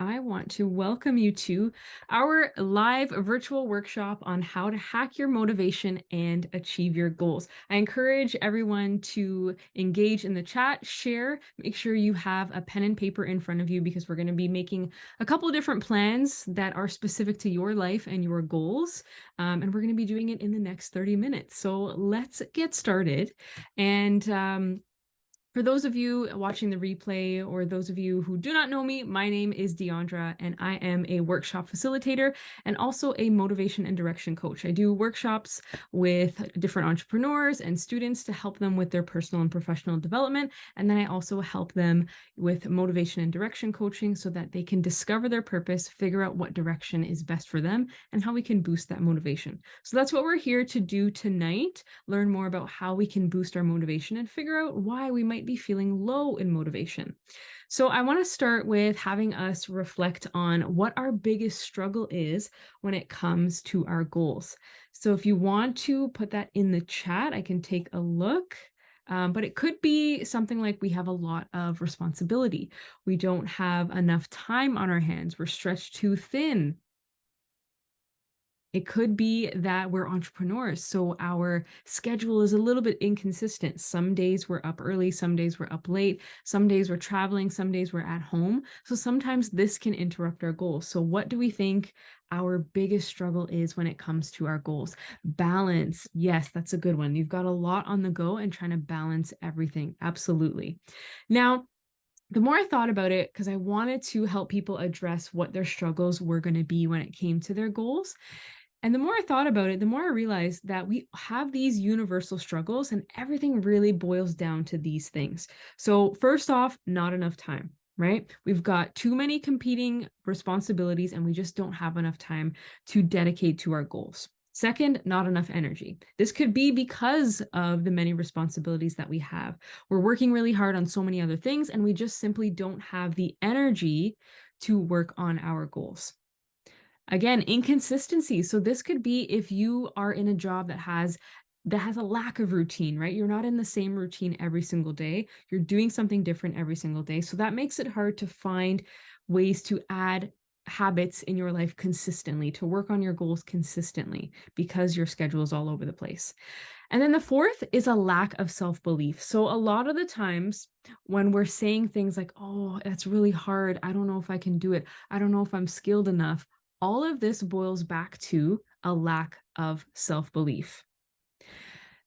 I want to welcome you to our live virtual workshop on how to hack your motivation and achieve your goals. I encourage everyone to engage in the chat, share, make sure you have a pen and paper in front of you because we're going to be making a couple of different plans that are specific to your life and your goals. And we're going to be doing it in the next 30 minutes. So let's get started. And for those of you watching the replay or those of you who do not know me, my name is Deandra and I am a workshop facilitator and also a motivation and direction coach. I do workshops with different entrepreneurs and students to help them with their personal and professional development. And then I also help them with motivation and direction coaching so that they can discover their purpose, figure out what direction is best for them, and how we can boost that motivation. So that's what we're here to do tonight. Learn more about how we can boost our motivation and figure out why we might be feeling low in motivation. So I want to start with having us reflect on what our biggest struggle is when it comes to our goals. So if you want to put that in the chat, I can take a look. But it could be something like we have a lot of responsibility. We don't have enough time on our hands. We're stretched too thin. It could be that we're entrepreneurs, so our schedule is a little bit inconsistent. Some days we're up early, some days we're up late, some days we're traveling, some days we're at home. So sometimes this can interrupt our goals. So what do we think our biggest struggle is when it comes to our goals? Balance. Yes, that's a good one. You've got a lot on the go and trying to balance everything. Absolutely. Now, the more I thought about it, because I wanted to help people address what their struggles were going to be when it came to their goals. And the more I thought about it, the more I realized that we have these universal struggles and everything really boils down to these things. So first off, not enough time, right? We've got too many competing responsibilities and we just don't have enough time to dedicate to our goals. Second, not enough energy. This could be because of the many responsibilities that we have. We're working really hard on so many other things and we just simply don't have the energy to work on our goals. Again, inconsistency. So this could be if you are in a job that has a lack of routine, right? You're not in the same routine every single day. You're doing something different every single day. So that makes it hard to find ways to add habits in your life consistently, to work on your goals consistently because your schedule is all over the place. And then the fourth is a lack of self-belief. So a lot of the times when we're saying things like, oh, that's really hard. I don't know if I can do it. I don't know if I'm skilled enough. All of this boils back to a lack of self-belief.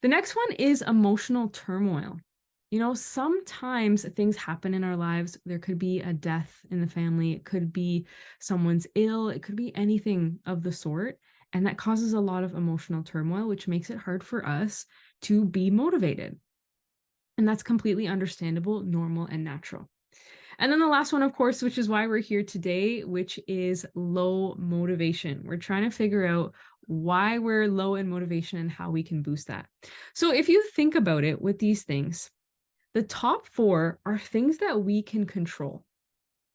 The next one is emotional turmoil. Sometimes things happen in our lives. There could be a death in the family. It could be someone's ill. It could be anything of the sort. And that causes a lot of emotional turmoil, which makes it hard for us to be motivated. And that's completely understandable, normal, and natural. And then the last one, of course, which is why we're here today, which is low motivation. We're trying to figure out why we're low in motivation and how we can boost that. So if you think about it with these things, the top four are things that we can control.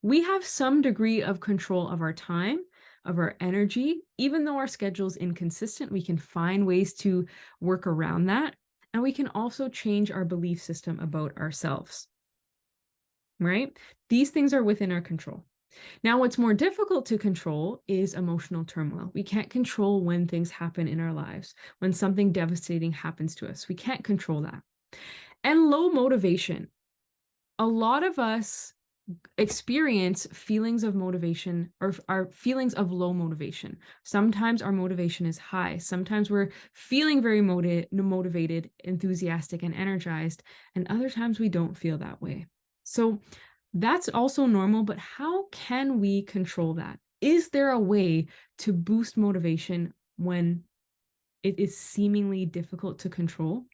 We have some degree of control of our time, of our energy. Even though our schedule is inconsistent, we can find ways to work around that. And we can also change our belief system about ourselves. Right? These things are within our control. Now, what's more difficult to control is emotional turmoil. We can't control when things happen in our lives, when something devastating happens to us. We can't control that. And low motivation. A lot of us experience feelings of motivation or our feelings of low motivation. Sometimes our motivation is high. Sometimes we're feeling very motivated, enthusiastic, and energized. And other times we don't feel that way. So that's also normal, but how can we control that? Is there a way to boost motivation when it is seemingly difficult to control?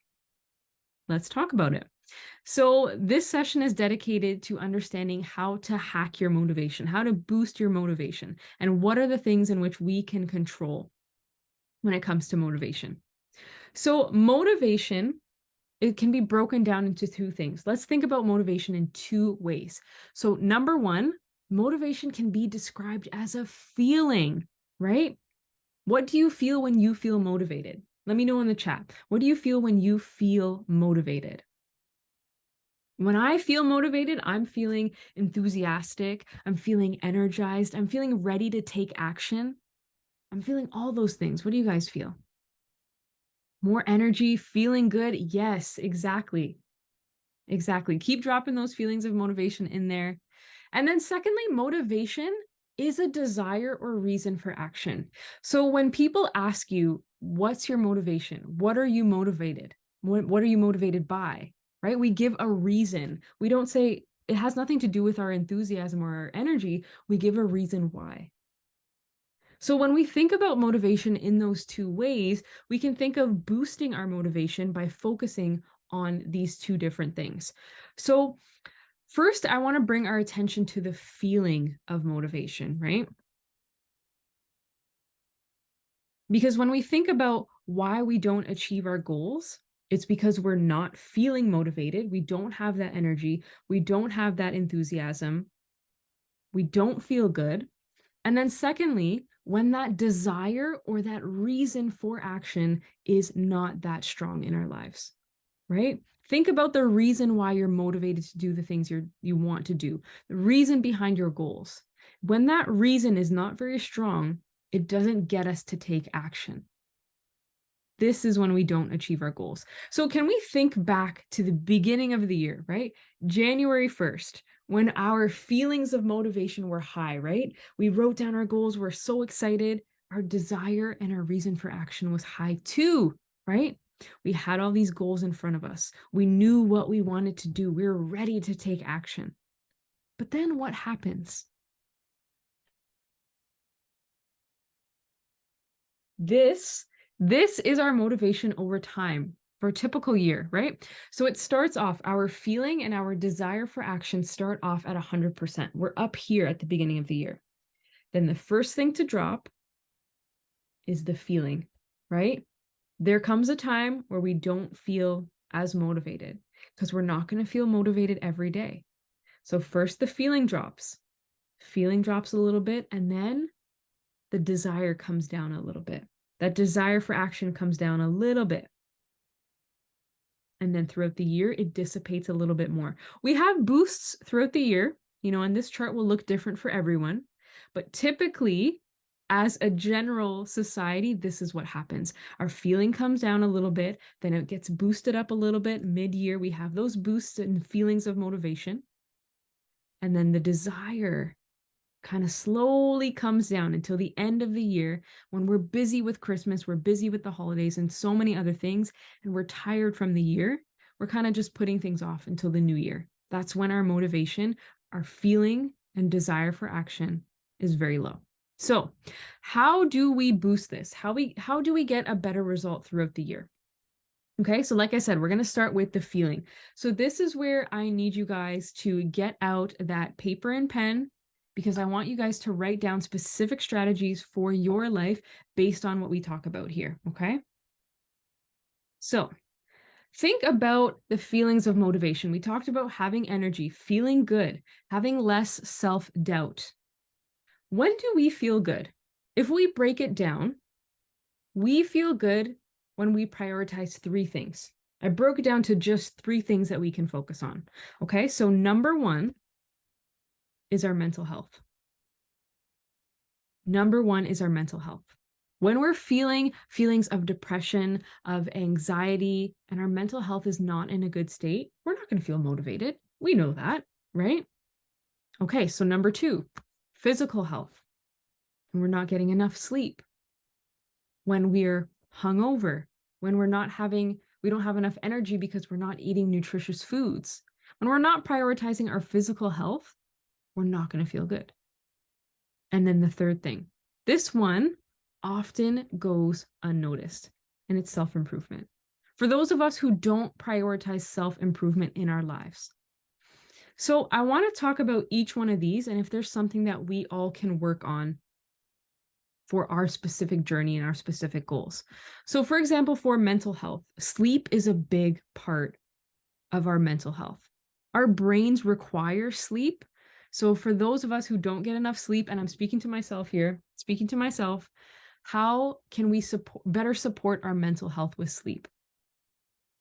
Let's talk about it. So this session is dedicated to understanding how to hack your motivation, how to boost your motivation, and what are the things in which we can control when it comes to motivation. So motivation, it can be broken down into two things. Let's think about motivation in two ways. So number one, motivation can be described as a feeling, right? What do you feel when you feel motivated? Let me know in the chat. What do you feel when you feel motivated? When I feel motivated, I'm feeling enthusiastic, I'm feeling energized, I'm feeling ready to take action. I'm feeling all those things. What do you guys feel? More energy, feeling good? Yes, exactly. Exactly. Keep dropping those feelings of motivation in there. And then secondly, motivation is a desire or reason for action. So when people ask you, what's your motivation? What are you motivated? What are you motivated by? Right? We give a reason. We don't say it has nothing to do with our enthusiasm or our energy. We give a reason why. So when we think about motivation in those two ways, we can think of boosting our motivation by focusing on these two different things. So first, I want to bring our attention to the feeling of motivation, right? Because when we think about why we don't achieve our goals, it's because we're not feeling motivated. We don't have that energy. We don't have that enthusiasm. We don't feel good. And then secondly, when that desire or that reason for action is not that strong in our lives, right? Think about the reason why you're motivated to do the things you want to do, the reason behind your goals. When that reason is not very strong, it doesn't get us to take action. This is when we don't achieve our goals. So can we think back to the beginning of the year, right? January 1st, when our feelings of motivation were high, right? We wrote down our goals, we're so excited. Our desire and our reason for action was high too, right? We had all these goals in front of us. We knew what we wanted to do. We were ready to take action. But then what happens? This this is our motivation over time for a typical year, right? So it starts off, our feeling and our desire for action start off at 100%. We're up here at the beginning of the year. Then the first thing to drop is the feeling, right? There comes a time where we don't feel as motivated because we're not going to feel motivated every day. So first the feeling drops a little bit, and then the desire comes down a little bit. That desire for action comes down a little bit. And then throughout the year, it dissipates a little bit more. We have boosts throughout the year, and this chart will look different for everyone. But typically, as a general society, this is what happens. Our feeling comes down a little bit, then it gets boosted up a little bit. Mid-year, we have those boosts and feelings of motivation. And then the desire kind of slowly comes down until the end of the year when we're busy with Christmas, we're busy with the holidays and so many other things, and we're tired from the year. We're kind of just putting things off until the new year. That's when our motivation, our feeling, and desire for action is very low. So, how do we boost this? How do we get a better result throughout the year? Okay, so like I said, we're going to start with the feeling. So this is where I need you guys to get out that paper and pen, because I want you guys to write down specific strategies for your life based on what we talk about here, okay? So think about the feelings of motivation. We talked about having energy, feeling good, having less self-doubt. When do we feel good? If we break it down, we feel good when we prioritize three things. I broke it down to just three things that we can focus on. Okay, so number one is our mental health. Number one is our mental health. When we're feeling feelings of depression, of anxiety, and our mental health is not in a good state, we're not going to feel motivated. We know that, right? Okay, so number two, physical health. When we're not getting enough sleep, when we're hungover, when we don't have enough energy because we're not eating nutritious foods. When we're not prioritizing our physical health, we're not going to feel good. And then the third thing, this one often goes unnoticed, and it's self-improvement. For those of us who don't prioritize self-improvement in our lives. So I want to talk about each one of these and if there's something that we all can work on for our specific journey and our specific goals. So for example, for mental health, sleep is a big part of our mental health. Our brains require sleep. So for those of us who don't get enough sleep, and I'm speaking to myself here, how can we better support our mental health with sleep?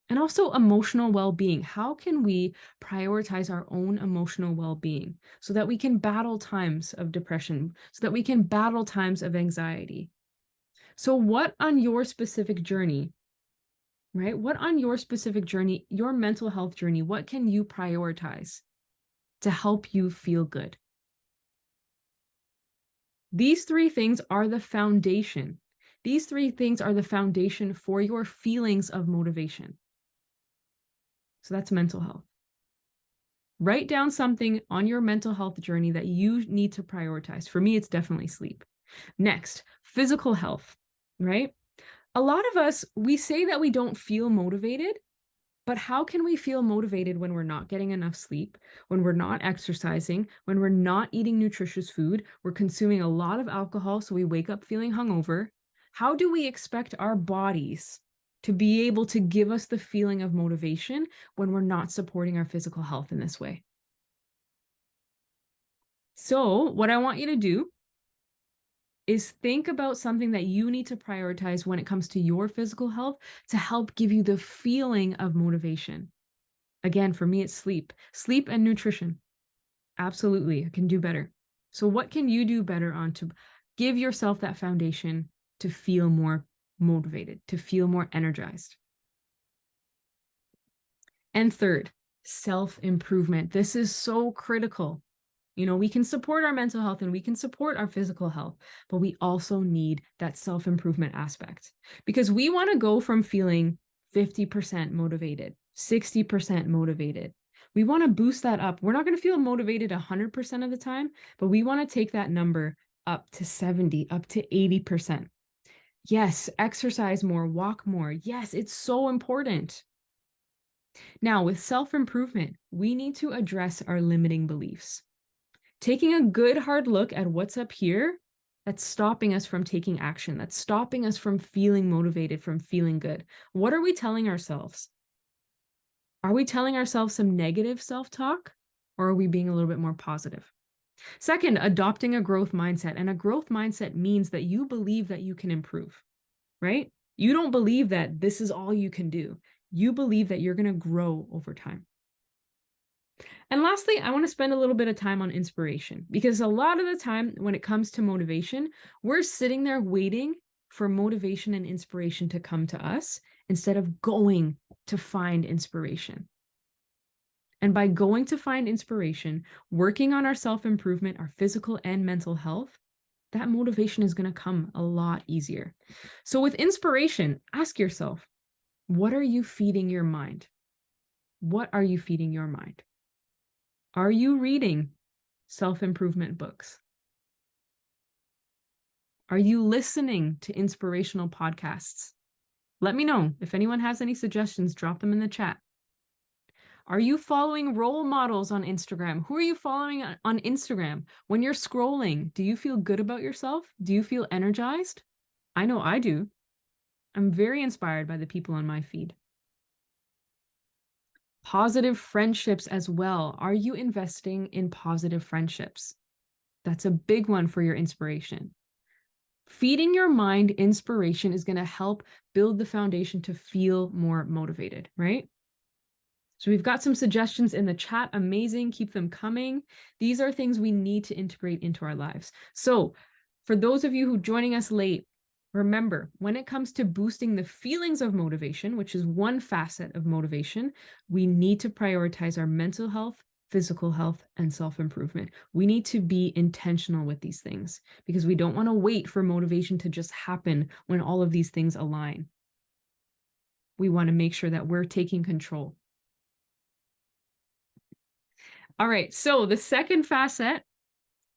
And also emotional well-being. How can we prioritize our own emotional well-being so that we can battle times of depression, so that we can battle times of anxiety? So what on your specific journey, right? What on your specific journey, your mental health journey, what can you prioritize to help you feel good? These three things are the foundation. These three things are the foundation for your feelings of motivation. So that's mental health. Write down something on your mental health journey that you need to prioritize. For me, it's definitely sleep. Next, physical health, right? A lot of us, we say that we don't feel motivated, but how can we feel motivated when we're not getting enough sleep, when we're not exercising, when we're not eating nutritious food, we're consuming a lot of alcohol, so we wake up feeling hungover? How do we expect our bodies to be able to give us the feeling of motivation when we're not supporting our physical health in this way? So, what I want you to do is think about something that you need to prioritize when it comes to your physical health to help give you the feeling of motivation. Again, for me, it's sleep. Sleep and nutrition. Absolutely, I can do better. So what can you do better on to give yourself that foundation to feel more motivated, to feel more energized? And third, self-improvement. This is so critical. You know, we can support our mental health and we can support our physical health, but we also need that self-improvement aspect because we want to go from feeling 50% motivated, 60% motivated. We want to boost that up. We're not going to feel motivated 100% of the time, but we want to take that number up to 70, up to 80%. Yes, exercise more, walk more. Yes, it's so important. Now, with self-improvement, we need to address our limiting beliefs. Taking a good hard look at what's up here that's stopping us from taking action, that's stopping us from feeling motivated, from feeling good. What are we telling ourselves? Are we telling ourselves some negative self-talk, or are we being a little bit more positive? Second, adopting a growth mindset. And a growth mindset means that you believe that you can improve, right? You don't believe that this is all you can do. You believe that you're going to grow over time. And lastly, I want to spend a little bit of time on inspiration because a lot of the time when it comes to motivation, we're sitting there waiting for motivation and inspiration to come to us instead of going to find inspiration. And by going to find inspiration, working on our self-improvement, our physical and mental health, that motivation is going to come a lot easier. So with inspiration, ask yourself, what are you feeding your mind? What are you feeding your mind? Are you reading self-improvement books? Are you listening to inspirational podcasts? Let me know. If anyone has any suggestions, drop them in the chat. Are you following role models on Instagram? Who are you following on Instagram? When you're scrolling, do you feel good about yourself? Do you feel energized? I know I do. I'm very inspired by the people on my feed. Positive friendships as well. Are you investing in positive friendships? That's a big one for your inspiration. Feeding your mind inspiration is going to help build the foundation to feel more motivated, right? So we've got some suggestions in the chat. Amazing. Keep them coming. These are things we need to integrate into our lives. So for those of you who are joining us late, remember, when it comes to boosting the feelings of motivation, which is one facet of motivation, we need to prioritize our mental health, physical health, and self-improvement. We need to be intentional with these things because we don't want to wait for motivation to just happen when all of these things align. We want to make sure that we're taking control. All right, so the second facet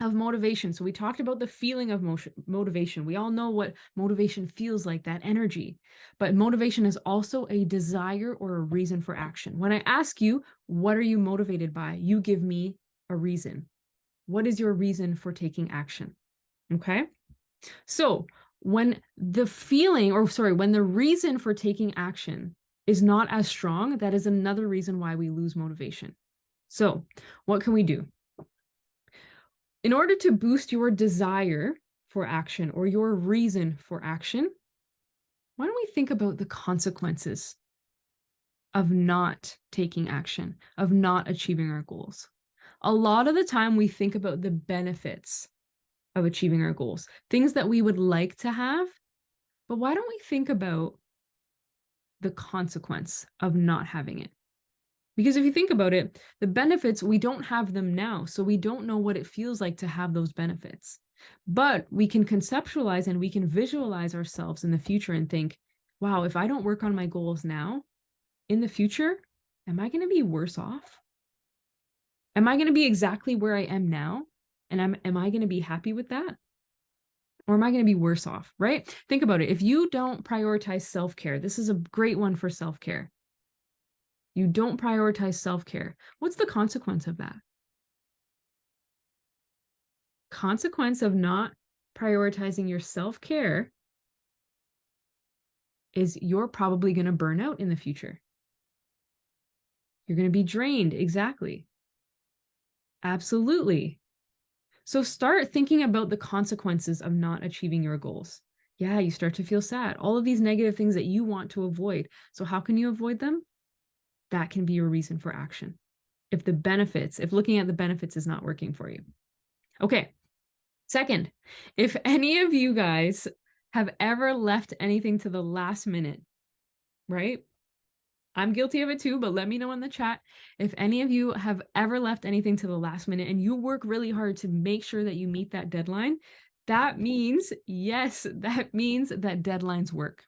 of motivation. So we talked about the feeling of motivation. We all know what motivation feels like, that energy. But motivation is also a desire or a reason for action. When I ask you, what are you motivated by? You give me a reason. What is your reason for taking action? Okay. So when the reason for taking action is not as strong, that is another reason why we lose motivation. So what can we do? In order to boost your desire for action or your reason for action, why don't we think about the consequences of not taking action, of not achieving our goals. A lot of the time we think about the benefits of achieving our goals, things that we would like to have, but why don't we think about the consequence of not having it? Because if you think about it, the benefits, we don't have them now. So we don't know what it feels like to have those benefits. But we can conceptualize and we can visualize ourselves in the future and think, wow, if I don't work on my goals now, in the future, am I going to be worse off? Am I going to be exactly where I am now? And am I going to be happy with that? Or am I going to be worse off, right? Think about it. If you don't prioritize self-care, this is a great one for self-care. You don't prioritize self-care. What's the consequence of that? Consequence of not prioritizing your self-care is you're probably going to burn out in the future. You're going to be drained. Exactly. Absolutely. So start thinking about the consequences of not achieving your goals. Yeah, you start to feel sad. All of these negative things that you want to avoid. So how can you avoid them? That can be your reason for action. If looking at the benefits is not working for you. Okay. Second, if any of you guys have ever left anything to the last minute, right? I'm guilty of it too, but let me know in the chat if any of you have ever left anything to the last minute and you work really hard to make sure that you meet that deadline. That means, yes, that means that deadlines work.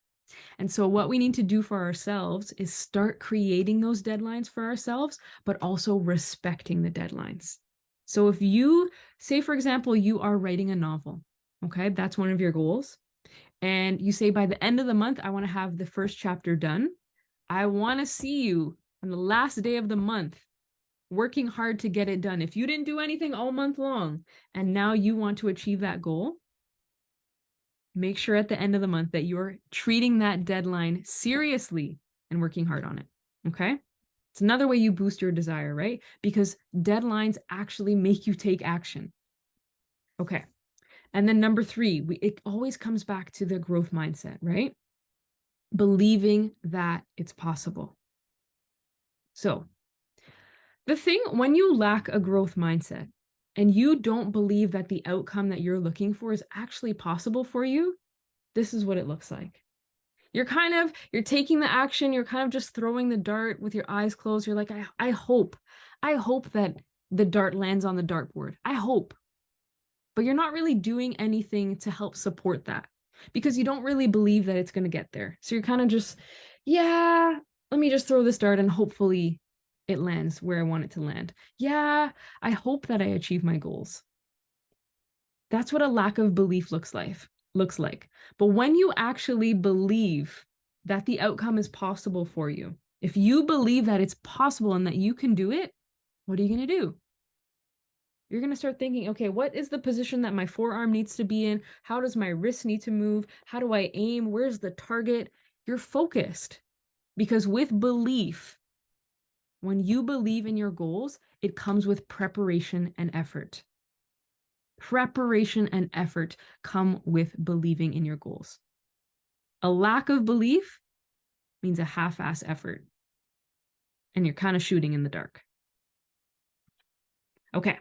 And so what we need to do for ourselves is start creating those deadlines for ourselves, but also respecting the deadlines. So if you say, for example, you are writing a novel, okay, that's one of your goals. And you say by the end of the month, I want to have the first chapter done. I want to see you on the last day of the month working hard to get it done. If you didn't do anything all month long and now you want to achieve that goal, make sure at the end of the month that you're treating that deadline seriously and working hard on it. Okay? It's another way you boost your desire, right? Because deadlines actually make you take action. Okay. And then number 3, it always comes back to the growth mindset, right? Believing that it's possible. So the thing, when you lack a growth mindset and you don't believe that the outcome that you're looking for is actually possible for you, this is what it looks like. You're taking the action, you're kind of just throwing the dart with your eyes closed. You're like, I hope that the dart lands on the dartboard. I hope. But you're not really doing anything to help support that because you don't really believe that it's going to get there. So you're kind of just, yeah, let me just throw this dart and hopefully it lands where I want it to land. Yeah, I hope that I achieve my goals. That's what a lack of belief looks like. But when you actually believe that the outcome is possible for you, if you believe that it's possible and that you can do it, what are you going to do? You're going to start thinking, okay, what is the position that my forearm needs to be in? How does my wrist need to move? How do I aim? Where's the target? You're focused because with belief, when you believe in your goals, it comes with preparation and effort. Preparation and effort come with believing in your goals. A lack of belief means a half-ass effort, and you're kind of shooting in the dark. Okay.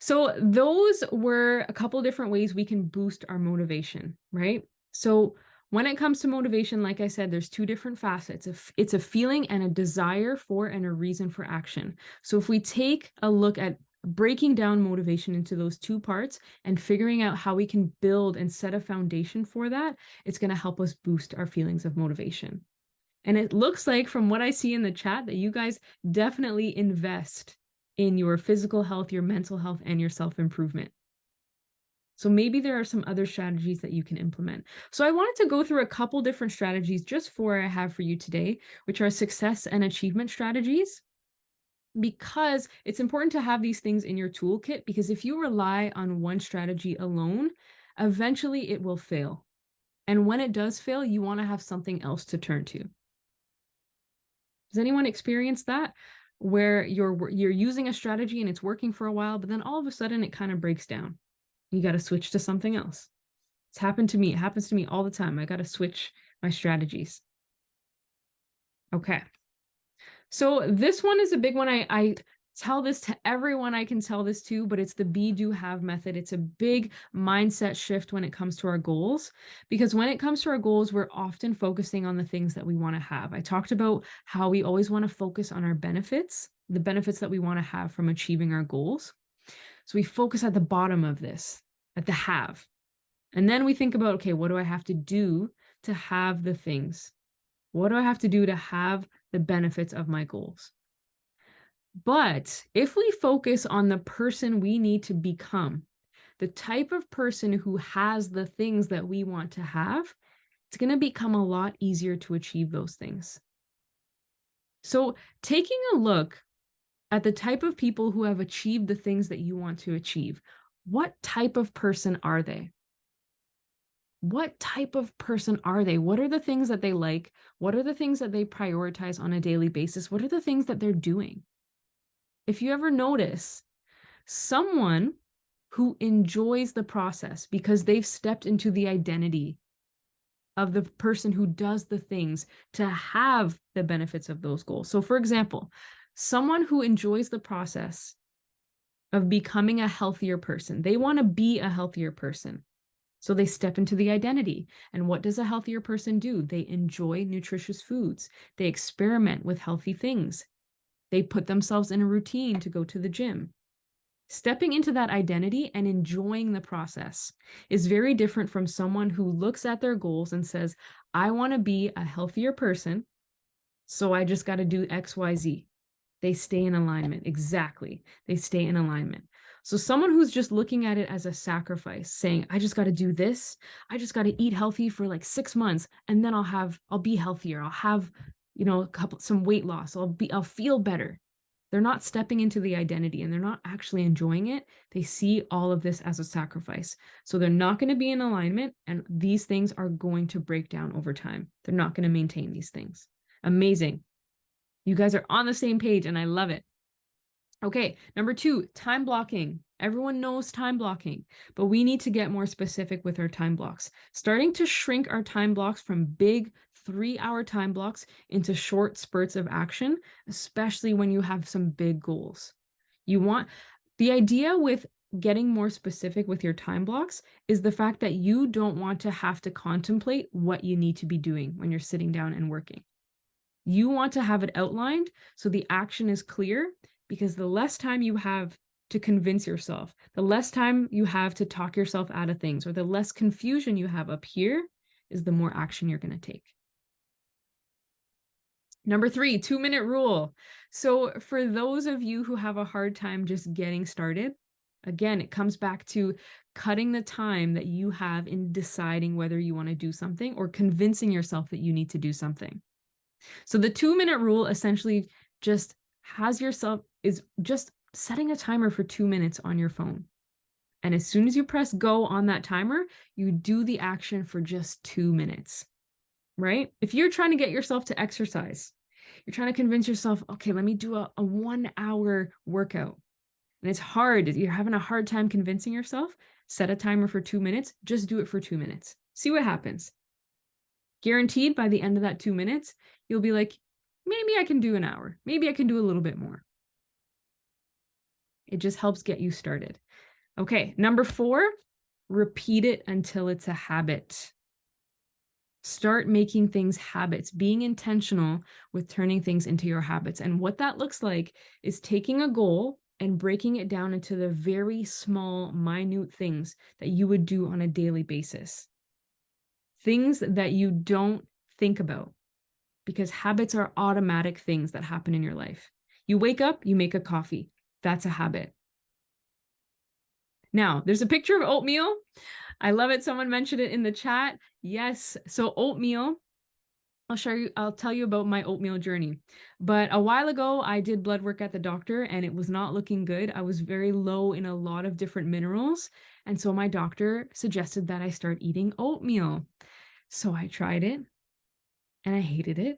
So those were a couple different ways we can boost our motivation, right? So when it comes to motivation, like I said, there's 2 different facets. It's a feeling and a desire for and a reason for action. So if we take a look at breaking down motivation into those 2 parts and figuring out how we can build and set a foundation for that, it's going to help us boost our feelings of motivation. And it looks like from what I see in the chat that you guys definitely invest in your physical health, your mental health, and your self-improvement. So maybe there are some other strategies that you can implement. So I wanted to go through a couple different strategies just for I have for you today, which are success and achievement strategies, because it's important to have these things in your toolkit, because if you rely on one strategy alone, eventually it will fail. And when it does fail, you want to have something else to turn to. Does anyone experience that? Where you're using a strategy and it's working for a while, but then all of a sudden it kind of breaks down. You got to switch to something else. It's happened to me. It happens to me all the time. I got to switch my strategies. Okay. So this one is a big one. I tell this to everyone I can tell this to, but it's the be, do, have method. It's a big mindset shift when it comes to our goals, because when it comes to our goals, we're often focusing on the things that we want to have. I talked about how we always want to focus on our benefits, the benefits that we want to have from achieving our goals. So we focus at the bottom of this, at the have. And then we think about, okay, what do I have to do to have the things? What do I have to do to have the benefits of my goals? But if we focus on the person we need to become, the type of person who has the things that we want to have, it's going to become a lot easier to achieve those things. So, taking a look at the type of people who have achieved the things that you want to achieve, what type of person are they? What type of person are they? What are the things that they like? What are the things that they prioritize on a daily basis? What are the things that they're doing? If you ever notice someone who enjoys the process because they've stepped into the identity of the person who does the things to have the benefits of those goals. So, for example, someone who enjoys the process of becoming a healthier person, they want to be a healthier person. So they step into the identity. And what does a healthier person do? They enjoy nutritious foods. They experiment with healthy things. They put themselves in a routine to go to the gym. Stepping into that identity and enjoying the process is very different from someone who looks at their goals and says, I want to be a healthier person, so I just got to do X, Y, Z. They stay in alignment. Exactly. They stay in alignment. So someone who's just looking at it as a sacrifice, saying, I just got to do this. I just got to eat healthy for like 6 months, and then I'll be healthier. I'll have, some weight loss. I'll feel better. They're not stepping into the identity and they're not actually enjoying it. They see all of this as a sacrifice. So they're not going to be in alignment, and these things are going to break down over time. They're not going to maintain these things. Amazing. You guys are on the same page and I love it. Okay, number 2, time blocking. Everyone knows time blocking, but we need to get more specific with our time blocks. Starting to shrink our time blocks from big 3-hour time blocks into short spurts of action, especially when you have some big goals. The idea with getting more specific with your time blocks is the fact that you don't want to have to contemplate what you need to be doing when you're sitting down and working. You want to have it outlined so the action is clear, because the less time you have to convince yourself, the less time you have to talk yourself out of things, or the less confusion you have up here, is the more action you're going to take. Number 3, 2-minute rule. So for those of you who have a hard time just getting started, again, it comes back to cutting the time that you have in deciding whether you want to do something or convincing yourself that you need to do something. So the 2-minute rule essentially just is just setting a timer for 2 minutes on your phone. And as soon as you press go on that timer, you do the action for just 2 minutes, right? If you're trying to get yourself to exercise, you're trying to convince yourself, okay, let me do a 1-hour workout. And it's hard. You're having a hard time convincing yourself. Set a timer for 2 minutes. Just do it for 2 minutes. See what happens. Guaranteed by the end of that 2 minutes, you'll be like, maybe I can do an hour. Maybe I can do a little bit more. It just helps get you started. Okay, number 4, repeat it until it's a habit. Start making things habits, being intentional with turning things into your habits. And what that looks like is taking a goal and breaking it down into the very small, minute things that you would do on a daily basis. Things that you don't think about, because habits are automatic things that happen in your life. You wake up, you make a coffee. That's a habit. Now, there's a picture of oatmeal. I love it. Someone mentioned it in the chat. Yes. So oatmeal, I'll tell you about my oatmeal journey. But a while ago, I did blood work at the doctor and it was not looking good. I was very low in a lot of different minerals. And so my doctor suggested that I start eating oatmeal. So I tried it and I hated it.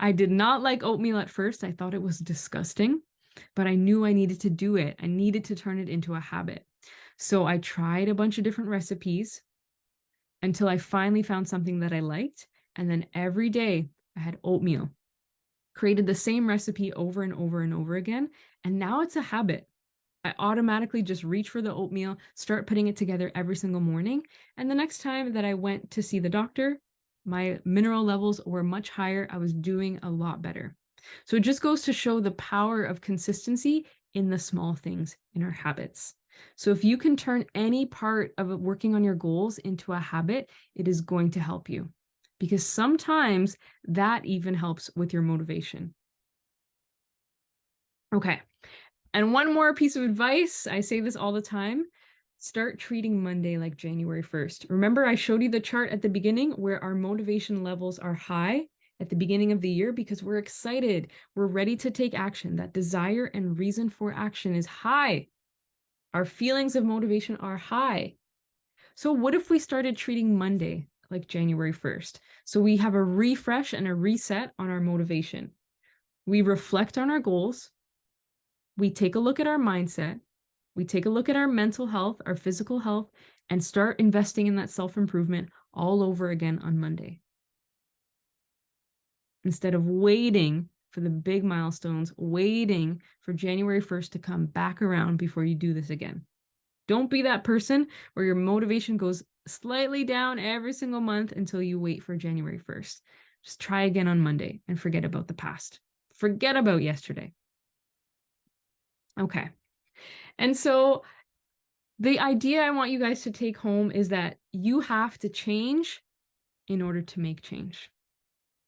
I did not like oatmeal at first. I thought it was disgusting, but I knew I needed to do it. I needed to turn it into a habit. So I tried a bunch of different recipes until I finally found something that I liked. And then every day I had oatmeal. Created the same recipe over and over and over again. And now it's a habit. I automatically just reach for the oatmeal, start putting it together every single morning. And the next time that I went to see the doctor, my mineral levels were much higher. I was doing a lot better. So it just goes to show the power of consistency in the small things in our habits. So if you can turn any part of working on your goals into a habit, it is going to help you, because sometimes that even helps with your motivation. Okay. And one more piece of advice, I say this all the time, start treating Monday like January 1st. Remember, I showed you the chart at the beginning where our motivation levels are high at the beginning of the year because we're excited. We're ready to take action. That desire and reason for action is high. Our feelings of motivation are high. So what if we started treating Monday like January 1st? So we have a refresh and a reset on our motivation. We reflect on our goals. We take a look at our mindset. We take a look at our mental health, our physical health, and start investing in that self-improvement all over again on Monday. Instead of waiting for the big milestones, waiting for January 1st to come back around before you do this again. Don't be that person where your motivation goes slightly down every single month until you wait for January 1st. Just try again on Monday and forget about the past. Forget about yesterday. Okay. And so the idea I want you guys to take home is that you have to change in order to make change,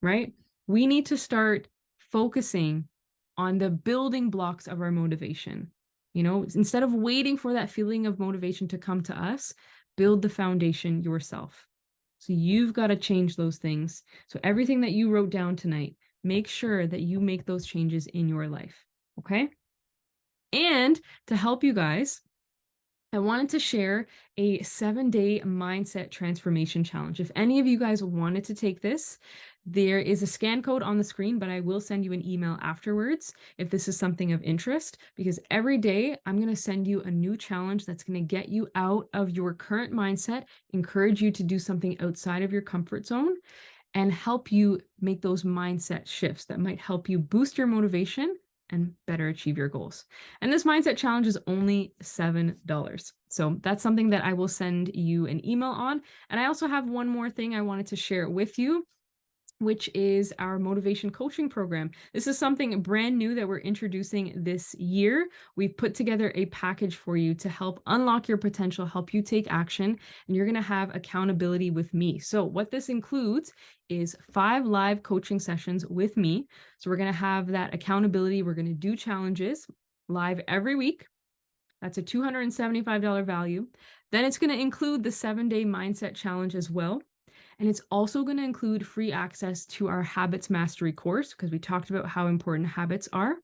right? We need to start focusing on the building blocks of our motivation. You know, instead of waiting for that feeling of motivation to come to us, build the foundation yourself. So you've got to change those things. So everything that you wrote down tonight, make sure that you make those changes in your life. Okay. And to help you guys, I wanted to share a 7-day mindset transformation challenge. If any of you guys wanted to take this, there is a scan code on the screen, but I will send you an email afterwards if this is something of interest, because every day I'm going to send you a new challenge that's going to get you out of your current mindset, encourage you to do something outside of your comfort zone, and help you make those mindset shifts that might help you boost your motivation and better achieve your goals. And this mindset challenge is only $7. So that's something that I will send you an email on. And I also have one more thing I wanted to share with you, which is our motivation coaching program. This is something brand new that we're introducing this year. We've put together a package for you to help unlock your potential, help you take action, and you're going to have accountability with me. So what this includes is 5 live coaching sessions with me. So we're going to have that accountability. We're going to do challenges live every week. That's a $275 value. Then it's going to include the 7-day mindset challenge as well. And it's also going to include free access to our habits mastery course, because we talked about how important habits are.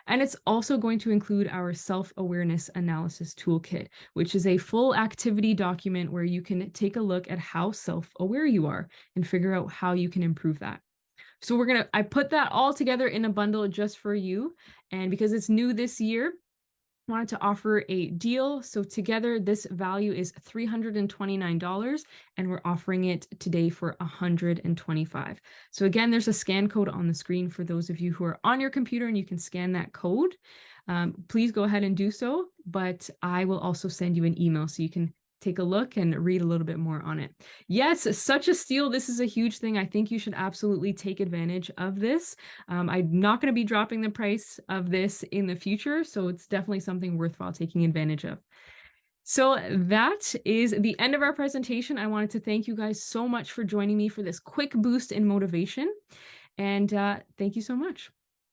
And it's also going to include our self-awareness analysis toolkit, which is a full activity document where you can take a look at how self-aware you are and figure out how you can improve that. So I put that all together in a bundle just for you. And because it's new this year, wanted to offer a deal. So together, this value is $329, and we're offering it today for $125. So again, there's a scan code on the screen for those of you who are on your computer, and you can scan that code. Please go ahead and do so, but I will also send you an email so you can take a look and read a little bit more on it. Yes, such a steal. This is a huge thing. I think you should absolutely take advantage of this. I'm not going to be dropping the price of this in the future, so it's definitely something worthwhile taking advantage of. So that is the end of our presentation. I wanted to thank you guys so much for joining me for this quick boost in motivation, and thank you so much.